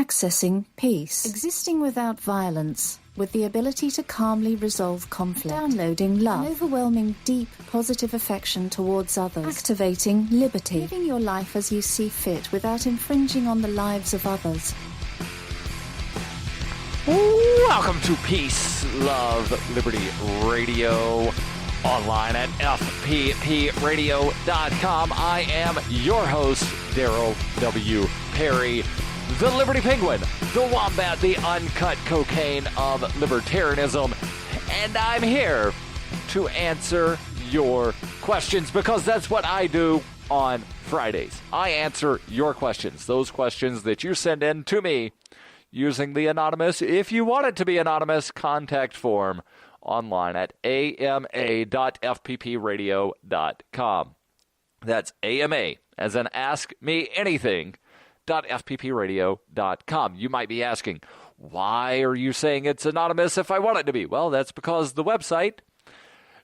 Accessing peace. Existing without violence, with the ability to calmly resolve conflict. Downloading love. An overwhelming, deep, positive affection towards others. Activating liberty. Living your life as you see fit without infringing on the lives of others. Welcome to Peace, Love, Liberty Radio, online at fppradio.com. I am your host, Darryl W. Perry, the Liberty Penguin, the Wombat, the uncut cocaine of libertarianism, and I'm here to answer your questions because that's what I do on Fridays. I answer your questions, those questions that you send in to me using the anonymous, if you want it to be anonymous, contact form online at ama.fppradio.com. That's AMA, as in Ask Me Anything, .fppradio.com. You might be asking, why are you saying it's anonymous if I want it to be? Well, that's because the website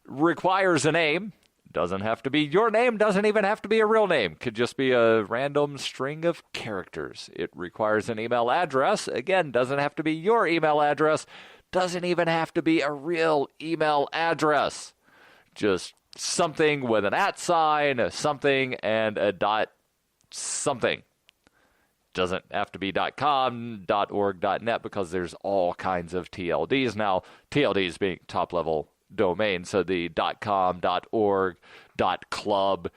requires a name. Doesn't have to be your name, doesn't even have to be a real name. Could just be a random string of characters. It requires an email address. Again, doesn't have to be your email address. Doesn't even have to be a real email address. Just something with an @ sign, a something, and a dot something. Doesn't have to be .com, .org, .net, because there's all kinds of TLDs now. TLDs being top-level domain, so the .com, .org, .club,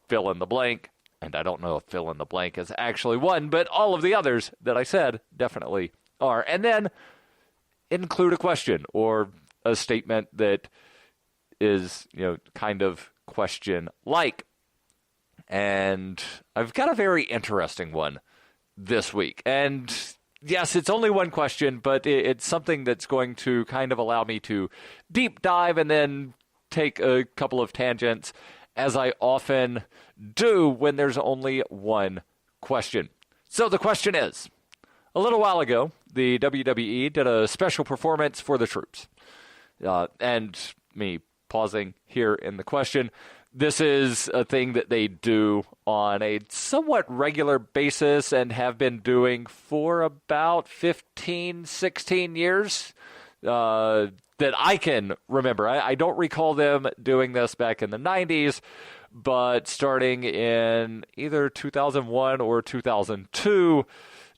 fill in the blank, and I don't know if fill in the blank is actually one, but all of the others that I said definitely are. And then include a question or a statement that is, kind of question-like. And I've got a very interesting one this week, and yes, it's only one question, but it's something that's going to kind of allow me to deep dive and then take a couple of tangents, as I often do when there's only one question. So the question is, a little while ago, the WWE did a special performance for the troops. And me pausing here in the question, this is a thing that they do on a somewhat regular basis and have been doing for about 15, 16 years that I can remember. I don't recall them doing this back in the 90s, but starting in either 2001 or 2002,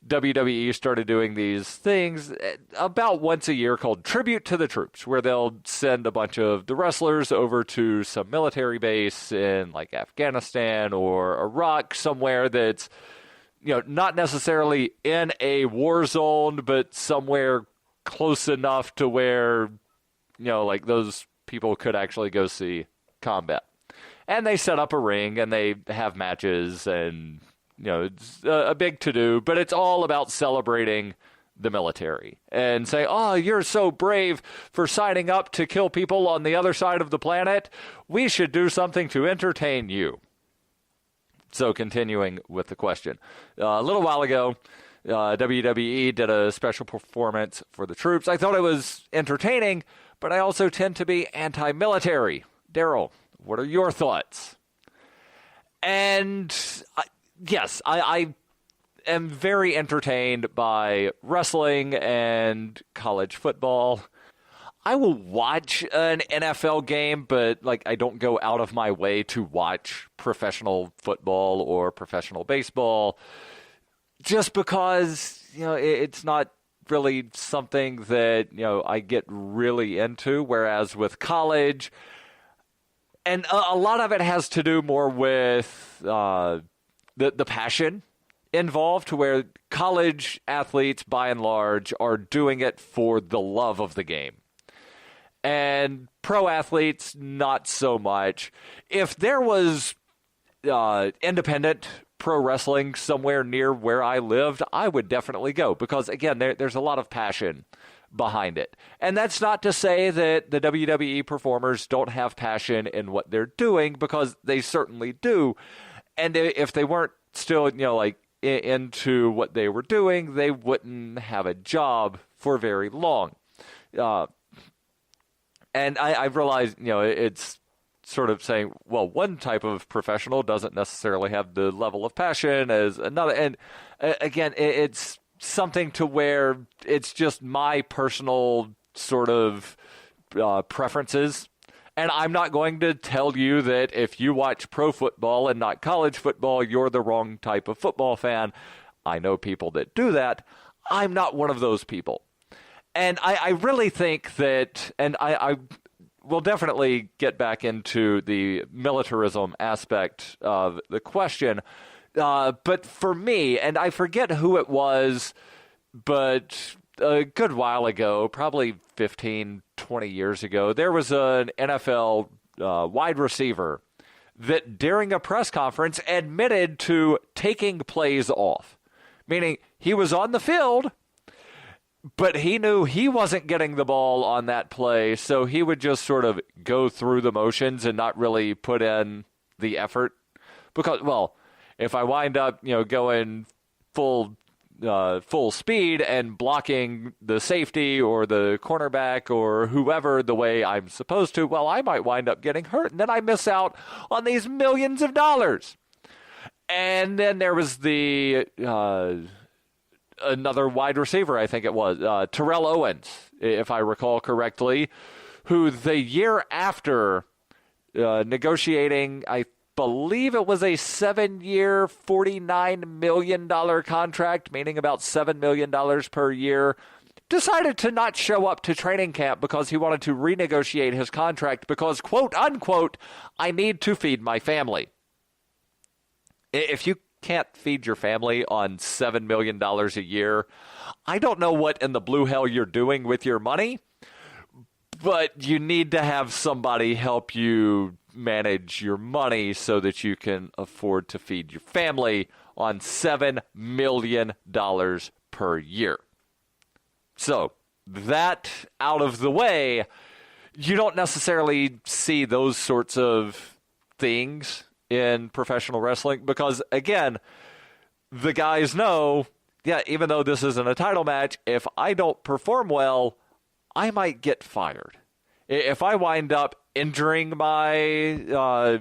WWE started doing these things about once a year called Tribute to the Troops, where they'll send a bunch of the wrestlers over to some military base in like Afghanistan or Iraq, somewhere that's, not necessarily in a war zone, but somewhere close enough to where, like those people could actually go see combat. And they set up a ring and they have matches and it's a big to-do, but it's all about celebrating the military and say, oh, you're so brave for signing up to kill people on the other side of the planet. We should do something to entertain you. So continuing with the question. A little while ago, WWE did a special performance for the troops. I thought it was entertaining, but I also tend to be anti-military. Darryl, what are your thoughts? And yes, I am very entertained by wrestling and college football. I will watch an NFL game, but I don't go out of my way to watch professional football or professional baseball just because, it's not really something that, I get really into, whereas with college, and a lot of it has to do more with the passion involved, to where college athletes, by and large, are doing it for the love of the game. And pro athletes, not so much. If there was independent pro wrestling somewhere near where I lived, I would definitely go, because, again, there's a lot of passion behind it. And that's not to say that the WWE performers don't have passion in what they're doing, because they certainly do. And if they weren't still, into what they were doing, they wouldn't have a job for very long. And I've realized, it's sort of saying, well, one type of professional doesn't necessarily have the level of passion as another. And again, it's something to where it's just my personal sort of preferences. And I'm not going to tell you that if you watch pro football and not college football, you're the wrong type of football fan. I know people that do that. I'm not one of those people. And I really think that, and I will definitely get back into the militarism aspect of the question, but for me, and I forget who it was, but a good while ago, probably 15, 20 years ago, there was an NFL wide receiver that during a press conference admitted to taking plays off, meaning he was on the field, but he knew he wasn't getting the ball on that play, so he would just sort of go through the motions and not really put in the effort. Because, well, if I wind up, going full speed and blocking the safety or the cornerback or whoever the way I'm supposed to, well, I might wind up getting hurt, and then I miss out on these millions of dollars. And then there was the another wide receiver, I think it was, Terrell Owens, if I recall correctly, who the year after negotiating, I believe it was a 7-year, $49 million contract, meaning about $7 million per year, decided to not show up to training camp because he wanted to renegotiate his contract because, quote unquote, I need to feed my family. If you can't feed your family on $7 million a year, I don't know what in the blue hell you're doing with your money, but you need to have somebody help you manage your money so that you can afford to feed your family on $7 million per year. So that out of the way, you don't necessarily see those sorts of things in professional wrestling because, again, the guys know, yeah, even though this isn't a title match, if I don't perform well, I might get fired. If I wind up injuring my,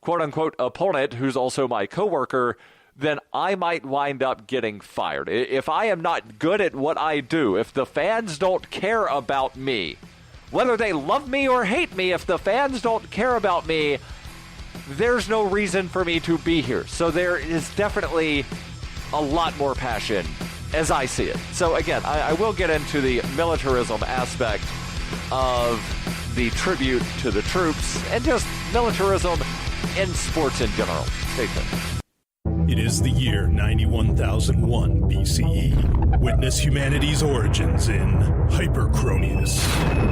quote-unquote opponent, who's also my coworker, then I might wind up getting fired. If I am not good at what I do, if the fans don't care about me, whether they love me or hate me, if the fans don't care about me, there's no reason for me to be here. So there is definitely a lot more passion as I see it. So again, I will get into the militarism aspect of the tribute to the troops and just militarism in sports in general. Stay tuned. It is the year 91,001 BCE. Witness humanity's origins in Hyperchronius,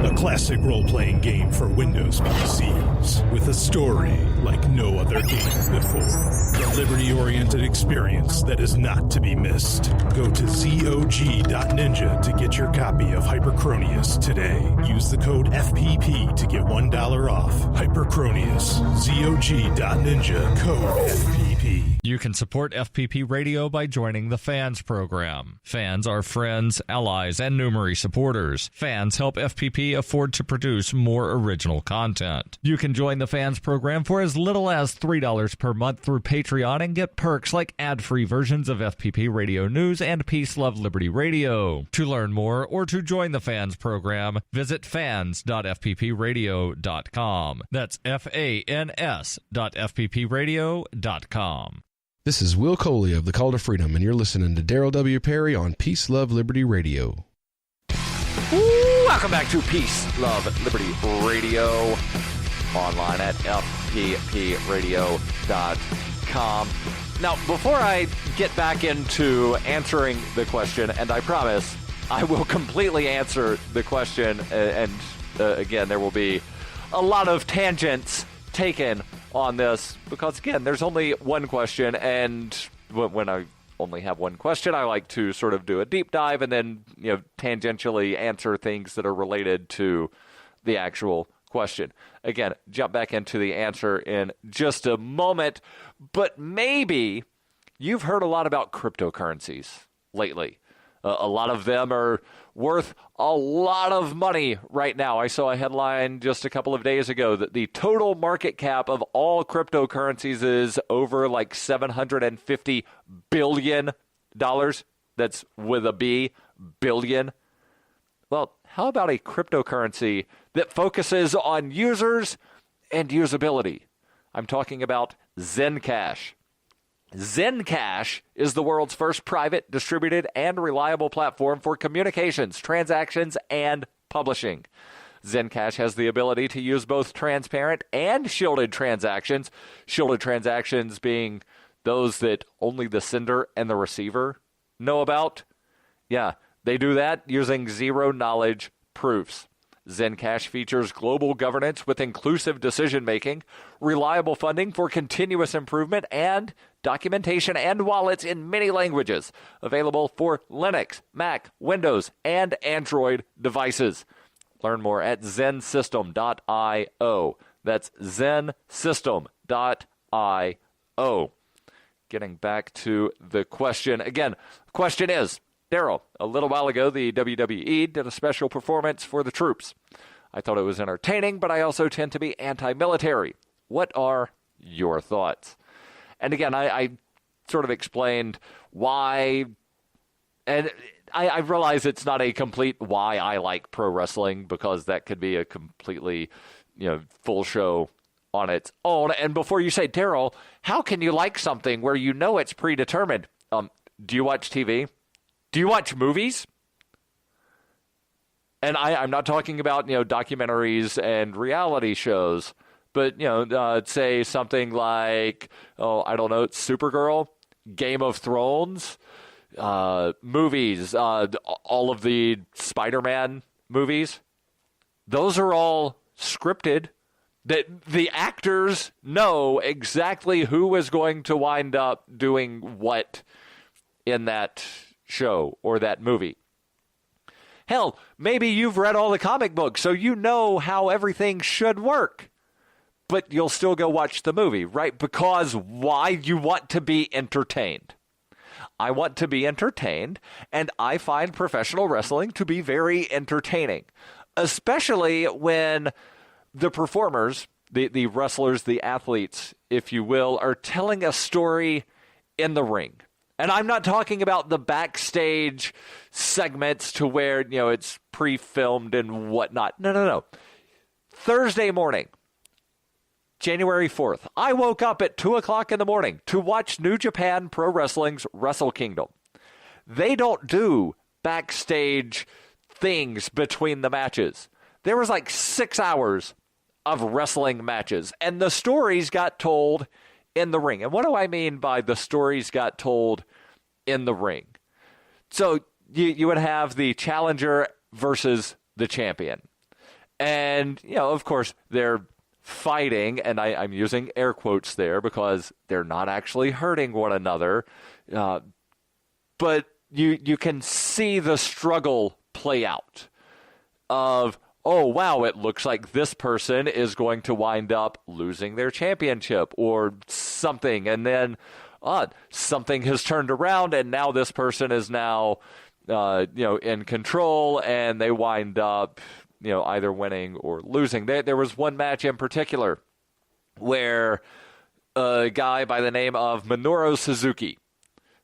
a classic role-playing game for Windows PCs with a story like no other game before. A liberty-oriented experience that is not to be missed. Go to zog.ninja to get your copy of Hyperchronius today. Use the code FPP to get $1 off. Hyperchronius, zog.ninja, code FPP. You can support FPP Radio by joining the Fans program. Fans are friends, allies, and numerary supporters. Fans help FPP afford to produce more original content. You can join the Fans program for as little as $3 per month through Patreon and get perks like ad-free versions of FPP Radio News and Peace, Love, Liberty Radio. To learn more or to join the Fans program, visit fans.fppradio.com. That's fans.fppradio.com. This is Will Coley of the Call to Freedom, and you're listening to Darryl W. Perry on Peace, Love, Liberty Radio. Welcome back to Peace, Love, Liberty Radio, online at fppradio.com. Now, before I get back into answering the question, and I promise I will completely answer the question, and again, there will be a lot of tangents taken on this, because again, there's only one question, and when I only have one question, I like to sort of do a deep dive and then, tangentially answer things that are related to the actual question. Again, jump back into the answer in just a moment, but maybe you've heard a lot about cryptocurrencies lately. A lot of them are worth a lot of money right now. I saw a headline just a couple of days ago that the total market cap of all cryptocurrencies is over like $750 billion. That's with a B, billion. Well, how about a cryptocurrency that focuses on users and usability? I'm talking about Zencash. Zencash is the world's first private, distributed, and reliable platform for communications, transactions, and publishing. Zencash has the ability to use both transparent and shielded transactions being those that only the sender and the receiver know about. Yeah, they do that using zero-knowledge proofs. Zencash features global governance with inclusive decision-making, reliable funding for continuous improvement, and documentation and wallets in many languages, available for Linux, Mac, Windows, and Android devices. Learn more at zensystem.io. That's zensystem.io. Getting back to the question. Again, the question is, Darryl, a little while ago, the WWE did a special performance for the troops. I thought it was entertaining, but I also tend to be anti-military. What are your thoughts? And again, I sort of explained why, and I realize it's not a complete why I like pro wrestling, because that could be a completely, full show on its own. And before you say, Darryl, how can you like something where you know it's predetermined? Do you watch TV? Do you watch movies? And I'm not talking about, documentaries and reality shows, but, say something like, Supergirl, Game of Thrones, movies, all of the Spider-Man movies. Those are all scripted. That the actors know exactly who is going to wind up doing what in that show or that movie. Hell, maybe you've read all the comic books, so you know how everything should work. But you'll still go watch the movie, right? Because why? You want to be entertained. I want to be entertained, and I find professional wrestling to be very entertaining, especially when the performers, the wrestlers, the athletes, if you will, are telling a story in the ring. And I'm not talking about the backstage segments to where, it's pre-filmed and whatnot. No. Thursday morning, January 4th, I woke up at 2 o'clock in the morning to watch New Japan Pro Wrestling's Wrestle Kingdom. They don't do backstage things between the matches. There was like 6 hours of wrestling matches, and the stories got told in the ring. And what do I mean by the stories got told in the ring? So you would have the challenger versus the champion. And, of course, they're fighting, and I'm using air quotes there because they're not actually hurting one another. But you can see the struggle play out of, oh, wow, it looks like this person is going to wind up losing their championship or something. And then something has turned around, and now this person is now, in control, and they wind up, either winning or losing. There was one match in particular where a guy by the name of Minoru Suzuki,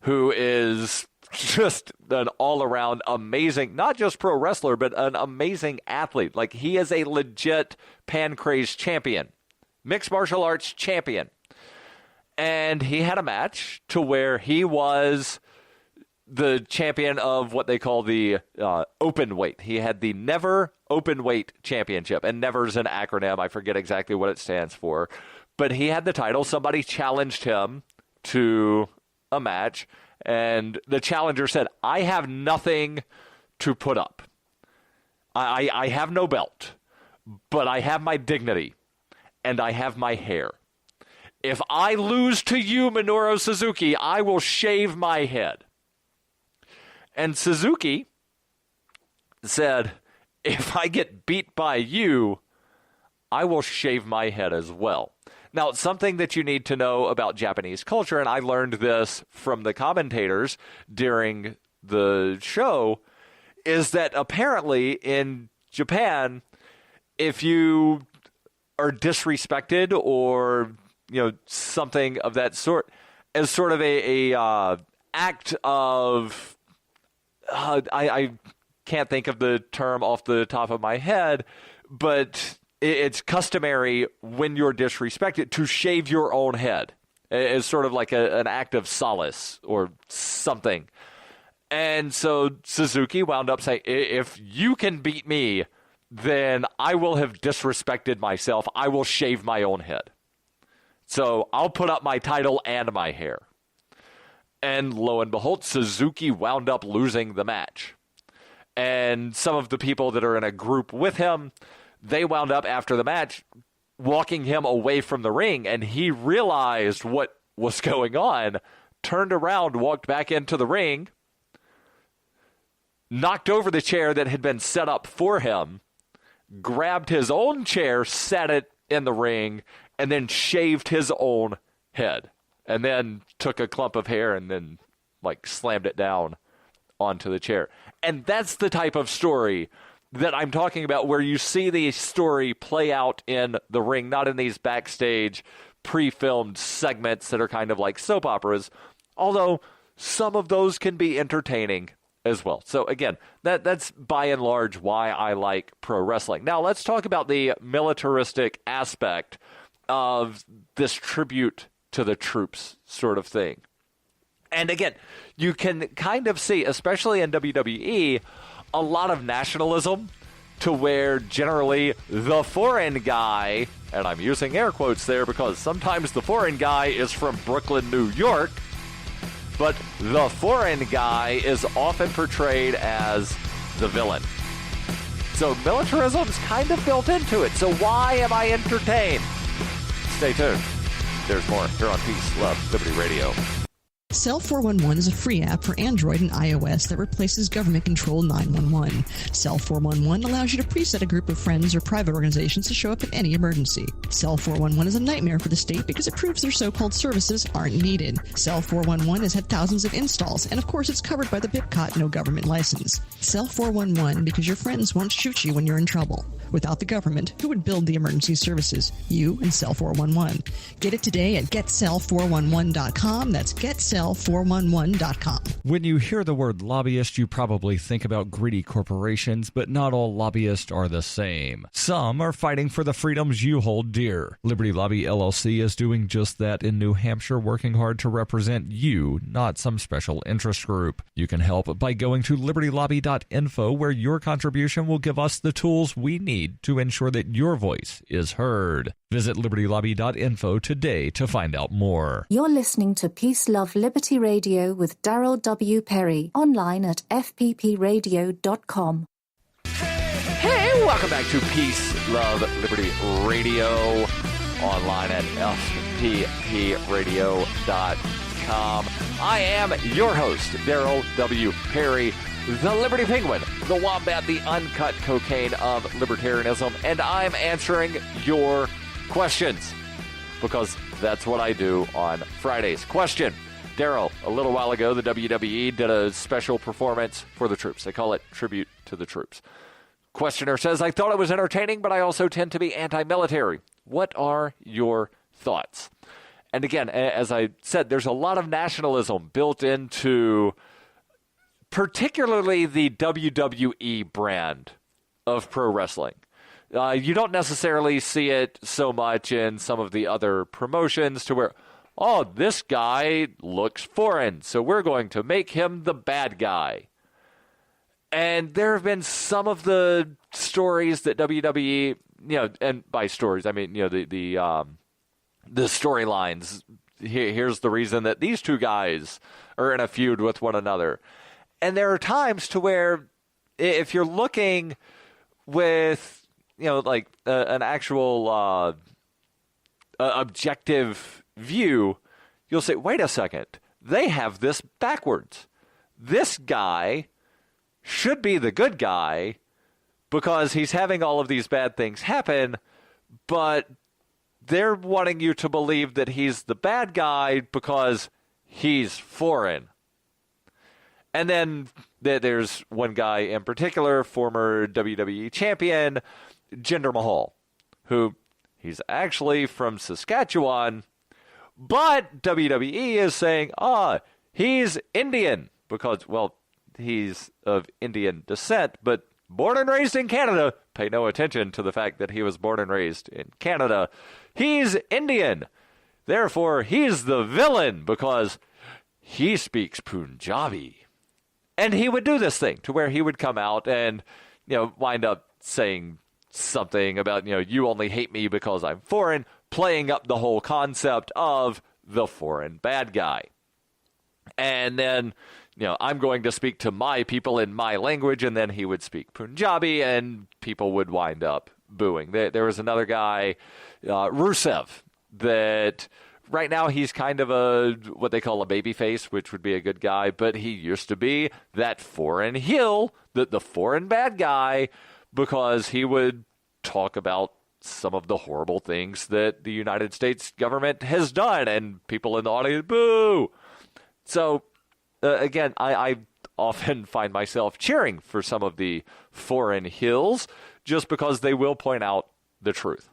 who is just an all-around amazing, not just pro wrestler, but an amazing athlete. Like, he is a legit Pancrase champion, mixed martial arts champion. And he had a match to where he was the champion of what they call the open weight. He had the Never Open Weight Championship, and Never's an acronym. I forget exactly what it stands for. But he had the title. Somebody challenged him to a match, and the challenger said, I have nothing to put up. I have no belt, but I have my dignity, and I have my hair. If I lose to you, Minoru Suzuki, I will shave my head. And Suzuki said, if I get beat by you, I will shave my head as well. Now, something that you need to know about Japanese culture, and I learned this from the commentators during the show is that apparently in Japan, if you are disrespected or, something of that sort, as sort of a act of, I can't think of the term off the top of my head, but it's customary when you're disrespected to shave your own head as sort of like an act of solace or something. And so Suzuki wound up saying, if you can beat me, then I will have disrespected myself. I will shave my own head. So I'll put up my title and my hair. And lo and behold, Suzuki wound up losing the match. And some of the people that are in a group with him, they wound up after the match walking him away from the ring, and he realized what was going on, turned around, walked back into the ring, knocked over the chair that had been set up for him, grabbed his own chair, sat it in the ring, and then shaved his own head. And then took a clump of hair and then, slammed it down onto the chair. And that's the type of story that I'm talking about, where you see the story play out in the ring, not in these backstage pre-filmed segments that are kind of like soap operas, although some of those can be entertaining as well. So again, that's by and large why I like pro wrestling. Now let's talk about the militaristic aspect of this tribute to the troops sort of thing. And again, you can kind of see, especially in WWE, a lot of nationalism, to where generally the foreign guy, and I'm using air quotes there because sometimes the foreign guy is from Brooklyn, New York, but the foreign guy is often portrayed as the villain. So militarism's kind of built into it. So why am I entertained? Stay tuned. There's more here on Peace, Love, Liberty Radio. Cell 411 is a free app for Android and iOS that replaces government-controlled 911. Cell 411 allows you to preset a group of friends or private organizations to show up in any emergency. Cell 411 is a nightmare for the state because it proves their so-called services aren't needed. Cell 411 has had thousands of installs, and of course it's covered by the BIPCOT no government license. Cell 411 because your friends won't shoot you when you're in trouble. Without the government, who would build the emergency services? You and Cell 411. Get it today at getcell411.com. That's getcell411.com. When you hear the word lobbyist, you probably think about greedy corporations, but not all lobbyists are the same. Some are fighting for the freedoms you hold dear. Liberty Lobby LLC is doing just that in New Hampshire, working hard to represent you, not some special interest group. You can help by going to libertylobby.info, where your contribution will give us the tools we need to ensure that your voice is heard. Visit libertylobby.info today to find out more. You're listening to Peace, Love, Liberty Radio with Darryl W. Perry, online at fppradio.com. Hey, welcome back to Peace, Love, Liberty Radio, online at fppradio.com. I am your host, Darryl W. Perry, the Liberty Penguin, the Wombat, the uncut cocaine of libertarianism, and I'm answering your questions, because that's what I do on Fridays. Question. Darryl, a little while ago, the WWE did a special performance for the troops. They call it Tribute to the Troops. Questioner says, I thought it was entertaining, but I also tend to be anti-military. What are your thoughts? And again, as I said, there's a lot of nationalism built into particularly the WWE brand of pro wrestling. You don't necessarily see it so much in some of the other promotions to where, oh, this guy looks foreign, so we're going to make him the bad guy. And there have been some of the stories that WWE, and by stories, I mean, the storylines. Here's the reason that these two guys are in a feud with one another. And there are times to where if you're looking with, an actual objective view, you'll say, wait a second, they have this backwards. This guy should be the good guy because he's having all of these bad things happen, but they're wanting you to believe that he's the bad guy because he's foreign. And then there's one guy in particular, former WWE champion, Jinder Mahal, who he's actually from Saskatchewan, but WWE is saying, he's Indian because, well, he's of Indian descent, but born and raised in Canada. Pay no attention to the fact that he was born and raised in Canada. He's Indian. Therefore, he's the villain because he speaks Punjabi. And he would do this thing to where he would come out and, wind up saying something about, you only hate me because I'm foreign, playing up the whole concept of the foreign bad guy. And then, I'm going to speak to my people in my language, and then he would speak Punjabi, and people would wind up booing. There was another guy, Rusev, that right now he's kind of what they call a baby face, which would be a good guy, but he used to be that foreign heel, the foreign bad guy, because he would talk about some of the horrible things that the United States government has done, and people in the audience boo. So, again, I often find myself cheering for some of the foreign heels just because they will point out the truth.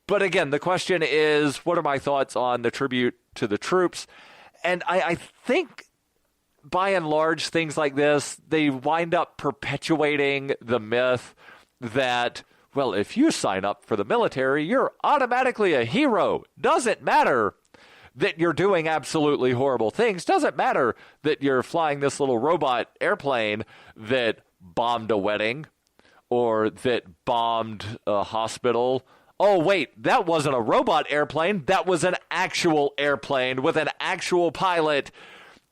But again, the question is, what are my thoughts on the tribute to the troops? And I think, by and large, things like this, they wind up perpetuating the myth that, well, if you sign up for the military, you're automatically a hero. Doesn't matter that you're doing absolutely horrible things. Doesn't matter that you're flying this little robot airplane that bombed a wedding or that bombed a hospital. Oh, wait, that wasn't a robot airplane. That was an actual airplane with an actual pilot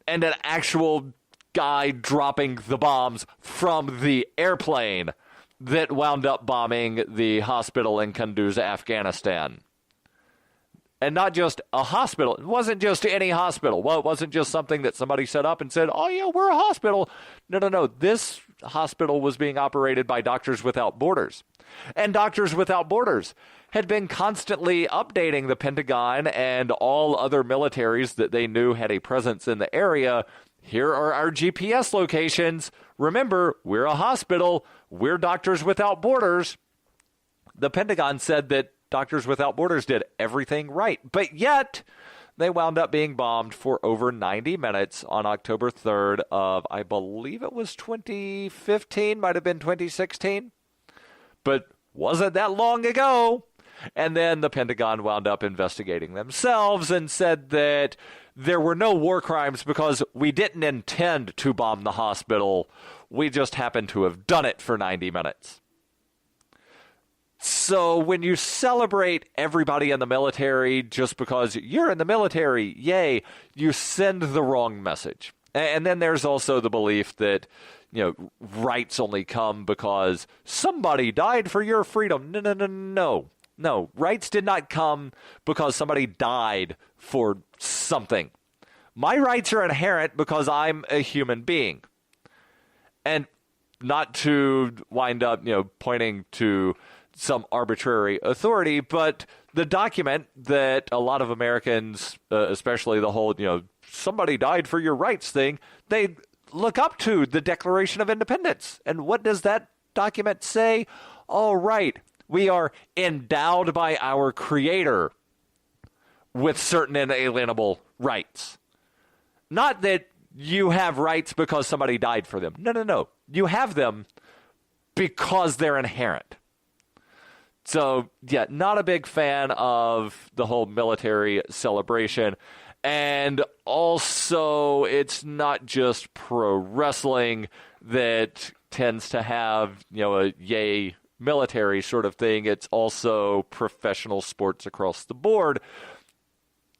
and an actual guy dropping the bombs from the airplane that wound up bombing the hospital in Kunduz, Afghanistan. And not just a hospital. It wasn't just any hospital. Well, it wasn't just something that somebody set up and said, oh, yeah, we're a hospital. No. This hospital was being operated by Doctors Without Borders. And Doctors Without Borders had been constantly updating the Pentagon and all other militaries that they knew had a presence in the area. Here are our GPS locations. Remember, we're a hospital. We're Doctors Without Borders. The Pentagon said that Doctors Without Borders did everything right, but yet they wound up being bombed for over 90 minutes on October 3rd of, I believe it was 2015, might have been 2016, but wasn't that long ago. And then the Pentagon wound up investigating themselves and said that there were no war crimes because we didn't intend to bomb the hospital. We just happened to have done it for 90 minutes. So when you celebrate everybody in the military just because you're in the military, yay, you send the wrong message. And then there's also the belief that, rights only come because somebody died for your freedom. No, rights did not come because somebody died for something. My rights are inherent because I'm a human being. And not to wind up, pointing to some arbitrary authority, but the document that a lot of Americans, especially the whole, somebody died for your rights thing, they look up to the Declaration of Independence. And what does that document say? All right, we are endowed by our Creator with certain inalienable rights. Not that you have rights because somebody died for them. No. You have them because they're inherent. So, yeah, not a big fan of the whole military celebration. And also, it's not just pro wrestling that tends to have, a yay military sort of thing. It's also professional sports across the board.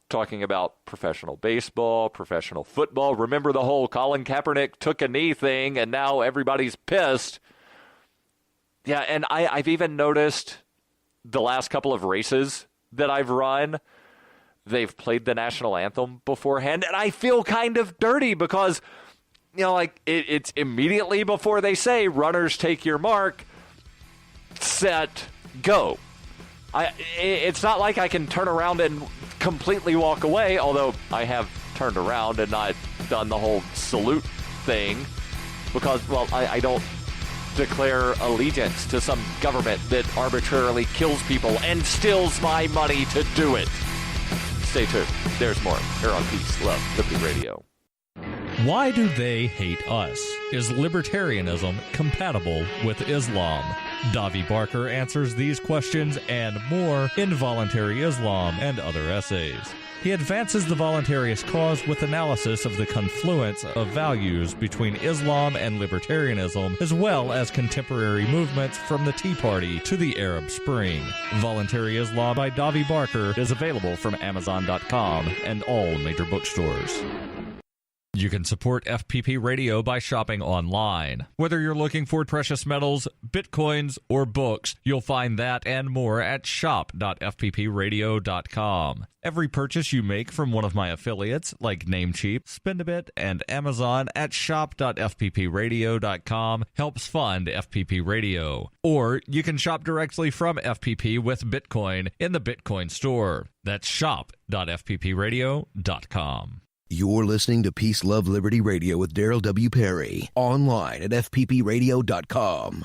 Talking about professional baseball, professional football. Remember the whole Colin Kaepernick took a knee thing, and now everybody's pissed. Yeah, and I've even noticed the last couple of races that I've run, they've played the national anthem beforehand, and I feel kind of dirty because, it's immediately before they say, runners take your mark, set, go. It's not like I can turn around and completely walk away, although I have turned around and not done the whole salute thing because, well, I don't declare allegiance to some government that arbitrarily kills people and steals my money to do it. Stay tuned. There's more here on Peace, Love, Liberty Radio. Why do they hate us? Is libertarianism compatible with Islam? Davi Barker answers these questions and more in Voluntary Islam and Other Essays. He advances the voluntarist cause with analysis of the confluence of values between Islam and libertarianism, as well as contemporary movements from the Tea Party to the Arab Spring. Voluntary Islam by Davi Barker is available from Amazon.com and all major bookstores. You can support FPP Radio by shopping online. Whether you're looking for precious metals, bitcoins, or books, you'll find that and more at shop.fppradio.com. Every purchase you make from one of my affiliates, like Namecheap, Spendabit, and Amazon at shop.fppradio.com helps fund FPP Radio. Or you can shop directly from FPP with Bitcoin in the Bitcoin store. That's shop.fppradio.com. You're listening to Peace, Love, Liberty Radio with Darryl W. Perry. Online at fppradio.com.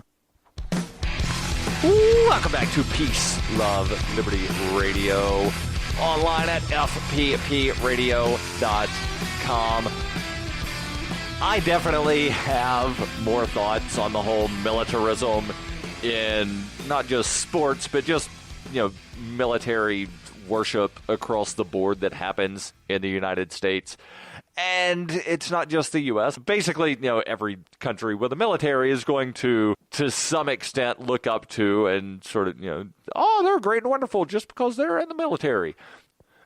Welcome back to Peace, Love, Liberty Radio. Online at fppradio.com. I definitely have more thoughts on the whole militarism in not just sports, but just, military worship across the board that happens in the United States. And it's not just the U.S. Basically, every country with a military is going to some extent, look up to and sort of, they're great and wonderful just because they're in the military.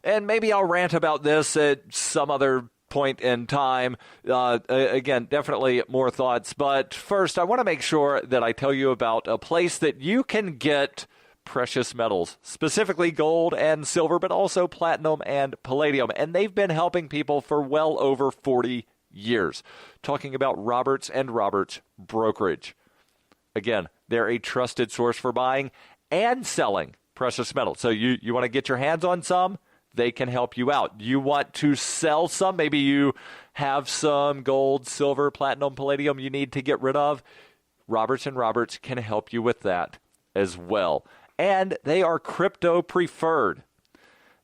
And maybe I'll rant about this at some other point in time. Again, definitely more thoughts. But first, I want to make sure that I tell you about a place that you can get precious metals, specifically gold and silver, but also platinum and palladium. And they've been helping people for well over 40 years. Talking about Roberts and Roberts Brokerage. Again, they're a trusted source for buying and selling precious metals. So you want to get your hands on some? They can help you out. You want to sell some? Maybe you have some gold, silver, platinum, palladium you need to get rid of. Roberts and Roberts can help you with that as well. And they are crypto preferred,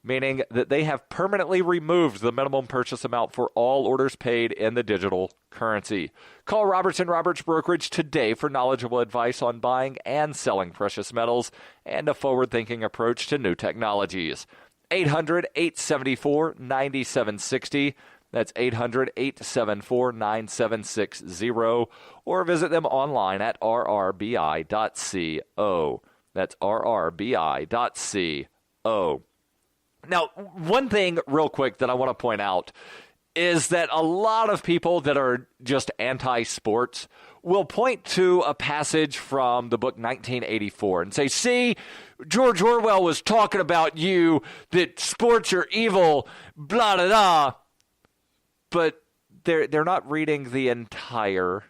meaning that they have permanently removed the minimum purchase amount for all orders paid in the digital currency. Call Roberts and Roberts Brokerage today for knowledgeable advice on buying and selling precious metals and a forward-thinking approach to new technologies. 800-874-9760. That's 800-874-9760. Or visit them online at rrbi.co. That's rrbi.co. Now, one thing real quick that I want to point out is that a lot of people that are just anti-sports will point to a passage from the book 1984 and say, see, George Orwell was talking about that sports are evil, blah, blah, blah. But they're not reading the entire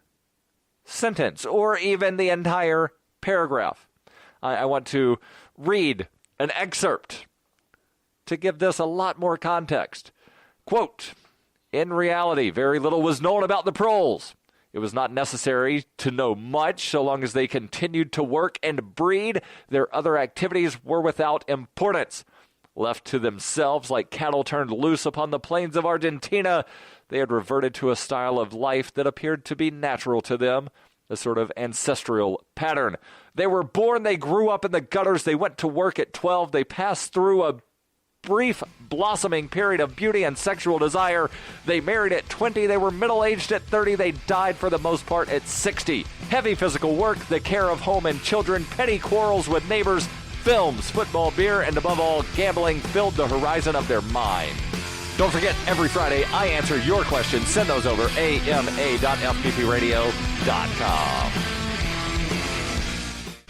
sentence or even the entire paragraph. I want to read an excerpt to give this a lot more context. Quote, in reality, very little was known about the proles. It was not necessary to know much so long as they continued to work and breed. Their other activities were without importance. Left to themselves like cattle turned loose upon the plains of Argentina, they had reverted to a style of life that appeared to be natural to them, a sort of ancestral pattern. They were born, they grew up in the gutters, they went to work at 12, they passed through a brief blossoming period of beauty and sexual desire. They married at 20, they were middle-aged at 30, they died for the most part at 60. Heavy physical work, the care of home and children, petty quarrels with neighbors, films, football, beer, and above all, gambling filled the horizon of their mind. Don't forget, every Friday, I answer your questions. Send those over, ama.fppradio.com.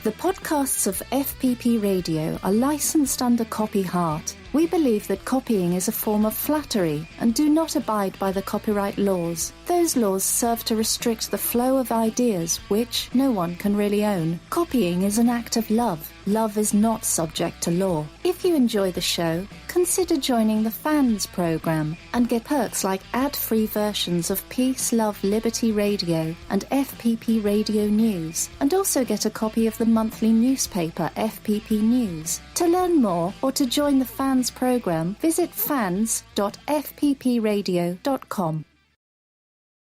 The podcasts of FPP Radio are licensed under Copy Heart, We believe that copying is a form of flattery and do not abide by the copyright laws. Those laws serve to restrict the flow of ideas which no one can really own. Copying is an act of love. Love is not subject to law. If you enjoy the show, consider joining the Fans program and get perks like ad-free versions of Peace, Love, Liberty Radio and FPP Radio News, and also get a copy of the monthly newspaper FPP News. To learn more or to join the Fans program, visit fans.fppradio.com.